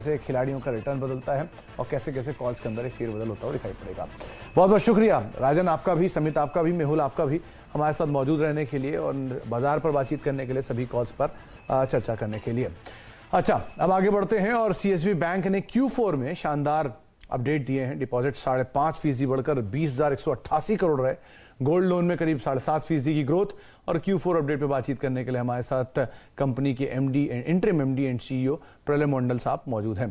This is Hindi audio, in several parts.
कैसे खिलाड़ियों का रिटर्न बदलता है और कैसे कैसे कॉल्स के अंदर एक फेरबदल होता हुआ दिखाई पड़ेगा। बहुत बहुत शुक्रिया राजन, आपका भी, समित आपका भी, मेहुल आपका भी हमारे साथ मौजूद रहने के लिए और बाजार पर बातचीत करने के लिए, सभी कॉल्स पर चर्चा करने के लिए। अच्छा, अब आगे बढ़ते हैं और सीएसबी बैंक ने Q4 में शानदार अपडेट दिए हैं। डिपॉजिट 5.5% बढ़कर 20,188 करोड़ रहे। गोल्ड लोन में करीब 7.5% की ग्रोथ। और Q4 अपडेट पे बातचीत करने के लिए हमारे साथ कंपनी के MD, interim MD and CEO प्रलय मंडल साहब मौजूद हैं।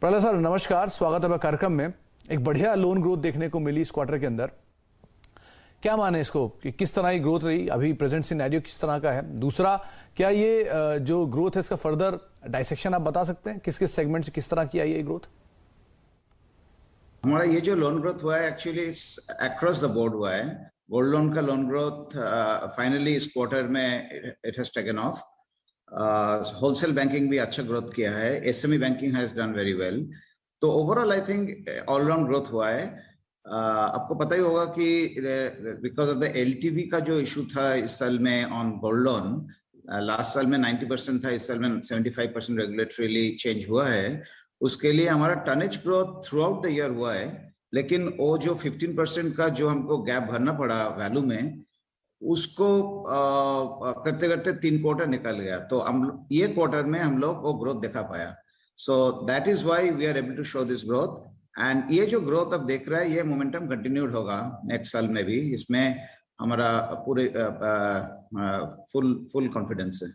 प्रलय सर नमस्कार, स्वागत है कार्यक्रम में। एक बढ़िया लोन ग्रोथ देखने को मिली इस क्वार्टर के अंदर, क्या माने इसको कि किस तरह की ग्रोथ रही, अभी प्रेजेंट सिनेरियो किस तरह का है? दूसरा, क्या ये जो ग्रोथ है इसका फर्दर डाइसेक्शन आप बता सकते हैं, किस किस सेगमेंट से किस तरह की आई है ग्रोथ? हमारा ये जो लोन ग्रोथ हुआ है एक्चुअली अक्रॉस द बोर्ड हुआ है। गोल्ड लोन का लोन ग्रोथ फाइनली इस क्वार्टर में it has taken off. Wholesale banking भी अच्छा ग्रोथ किया है, SME banking has done very well. तो overall I think all round growth हुआ है। आपको पता ही होगा कि बिकॉज ऑफ द एलटीवी का जो इशू था इस साल में ऑन गोल्ड लोन, लास्ट साल में 90% था, इस साल में 75% रेगुलेटरीली चेंज हुआ है। उसके लिए हमारा tonnage growth through out the year हुआ है, लेकिन वो जो 15% का जो हमको गैप भरना पड़ा वैल्यू में, उसको करते करते 3 क्वार्टर निकल गया। तो हम ये क्वार्टर में हम लोग वो ग्रोथ दिखा पाया। So that is why we are able to show this growth. एंड ये जो ग्रोथ अब देख रहा है, ये मोमेंटम कंटिन्यूड होगा नेक्स्ट साल में भी। इसमें हमारा पूरे फुल कॉन्फिडेंस है।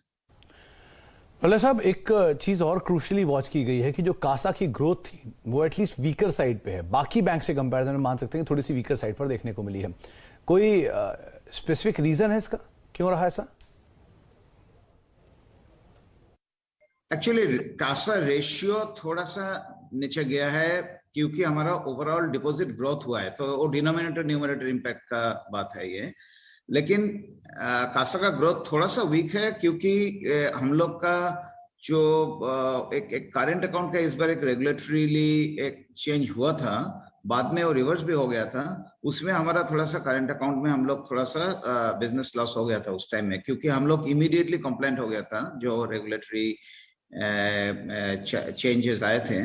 प्रलय साहब, एक चीज और क्रूशली वॉच की गई है कि जो कासा की ग्रोथ थी वो एटलीस्ट वीकर साइड पे है, बाकी बैंक से कंपैरिजन में मान सकते हैं थोड़ी सी वीकर साइड पर देखने को मिली है। कोई स्पेसिफिक रीजन है इसका, क्यों रहा ऐसा? एक्चुअली कासा रेशियो थोड़ा सा नीचे गया है क्योंकि हमारा ओवरऑल डिपॉजिट ग्रोथ हुआ है, तो वो डिनोमिनेटर न्यूमरेटर इम्पैक्ट का बात है ये। लेकिन कासा का ग्रोथ थोड़ा सा वीक है क्योंकि हम लोग का जो एक करेंट अकाउंट का इस बार एक रेगुलेटरीली एक चेंज हुआ था, बाद में वो रिवर्स भी हो गया था। उसमें हमारा थोड़ा सा करेंट अकाउंट में हम लोग थोड़ा सा बिजनेस लॉस हो गया था उस टाइम में, क्योंकि हम लोग इमीडिएटली कंप्लेंट हो गया था जो रेगुलेटरी चेंजेस आए थे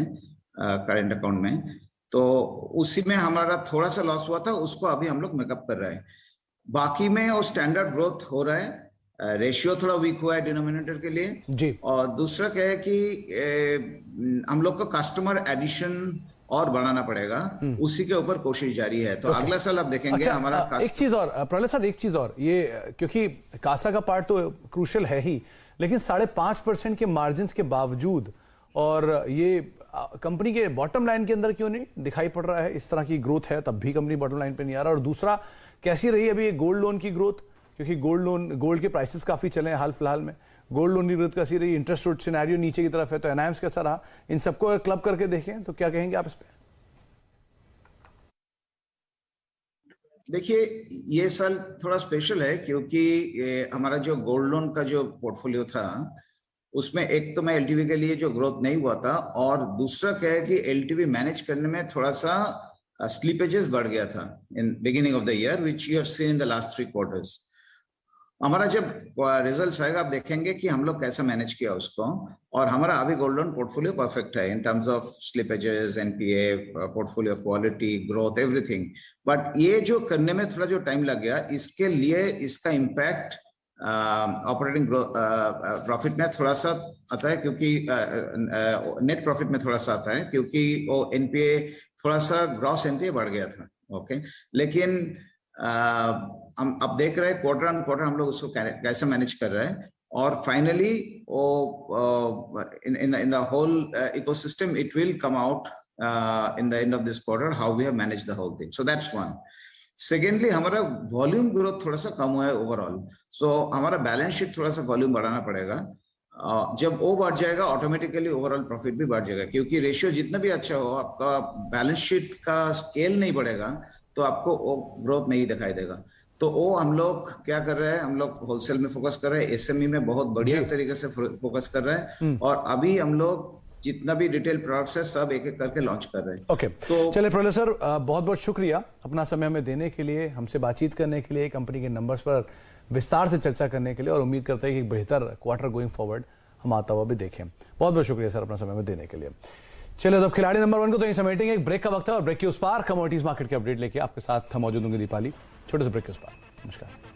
करेंट अकाउंट में। तो उसी में हमारा थोड़ा सा लॉस हुआ था, उसको अभी हम लोग मेकअप कर रहे हैं। बाकी में वो स्टैंडर्ड ग्रोथ हो रहा है। रेशियो थोड़ा वीक हुआ है डिनोमिनेटर के लिए जी। और दूसरा क्या है कि हम लोग को कस्टमर एडिशन और बढ़ाना पड़ेगा, उसी के ऊपर कोशिश जारी है। तो अगला साल आप देखेंगे। अच्छा, हमारा एक चीज और प्रलय सर, एक चीज और, ये क्योंकि कासा का पार्ट तो क्रूशियल है ही, लेकिन 5.5% के मार्जिन के बावजूद और ये कंपनी के बॉटम लाइन के अंदर क्यों नहीं दिखाई पड़ रहा है? इस तरह की ग्रोथ है तब भी कंपनी बॉटम लाइन पे नहीं आ रहा। और दूसरा, कैसी रही अभी गोल्ड लोन की ग्रोथ, क्योंकि गोल्ड के प्राइसेस काफी चले हैं हाल फिलहाल में, गोल्ड लोन की ग्रोथ कैसी रही? इंटरेस्ट रेट सिनेरियो नीचे की तरफ है, तो एनआईएम्स कैसा रहा? इन सबको क्लब करके देखें तो क्या कहेंगे आप इस पे? देखिए, ये साल थोड़ा स्पेशल है क्योंकि हमारा जो गोल्ड लोन का जो पोर्टफोलियो था उसमें एक तो मैं एलटीवी के लिए जो ग्रोथ नहीं हुआ था, और दूसरा क्या है कि एलटीवी मैनेज करने में थोड़ा सा स्लीपेजेस बढ़ गया था in beginning of the year, which you have seen in the last 3 quarters. हमारा जब रिजल्ट्स आएगा आप देखेंगे कि हम लोग कैसा मैनेज किया उसको, और हमारा अभी गोल्ड लोन पोर्टफोलियो परफेक्ट है in terms of slippages, NPA, portfolio quality, growth, everything. But ये जो करने में थोड़ा जो टाइम लग गया, इसके लिए इसका इम्पैक्ट ऑपरेटिंग प्रॉफिट में थोड़ा सा आता है, क्योंकि नेट प्रॉफिट में थोड़ा सा आता है, क्योंकि वो एनपीए थोड़ा सा ग्रॉस एनपीए बढ़ गया था। ओके, लेकिन हम अब देख रहे हैं क्वार्टर ऑन क्वार्टर हम लोग उसको कैसे मैनेज कर रहे हैं, और finally in the whole ecosystem it will come out in the end of this quarter how we have managed the whole thing. So that's one. Secondly, हमारा वॉल्यूम ग्रोथ थोड़ा सा कम हुआ है ओवरऑल, सो हमारा बैलेंस शीट थोड़ा सा वॉल्यूम बढ़ाना पड़ेगा। जब वो बढ़ जाएगा ऑटोमेटिकली ओवरऑल प्रॉफिट भी बढ़ जाएगा, क्योंकि रेशियो जितना भी अच्छा हो, आपका बैलेंस शीट का स्केल नहीं बढ़ेगा तो आपको वो ग्रोथ नहीं दिखाई देगा। तो वो हम लोग क्या कर रहे हैं, हम लोग होलसेल में फोकस कर रहे हैं, एसएमई में बहुत बढ़िया तरीके से फोकस कर रहे हैं, और अभी हम लोग जितना भी रिटेल प्रोडक्ट्स है सब एक एक करके लॉन्च कर रहे हैं। ओके, तो चलिए प्रलय सर, बहुत बहुत शुक्रिया अपना समय हमें देने के लिए, हमसे बातचीत करने के लिए, कंपनी के नंबर्स पर विस्तार से चर्चा करने के लिए, और उम्मीद करते हैं कि बेहतर क्वार्टर गोइंग फॉरवर्ड हम आता हुआ भी देखें। बहुत बहुत शुक्रिया सर अपना समय में देने के लिए। चलिए तो अब खिलाड़ी नंबर 1 को तो यहीं समेटेंगे। एक ब्रेक का वक्त है और ब्रेक के उस पार कमोडिटीज मार्केट के अपडेट लेके आपके साथ मौजूद होंगे दीपाली। छोटे से ब्रेक के उस पार। नमस्कार।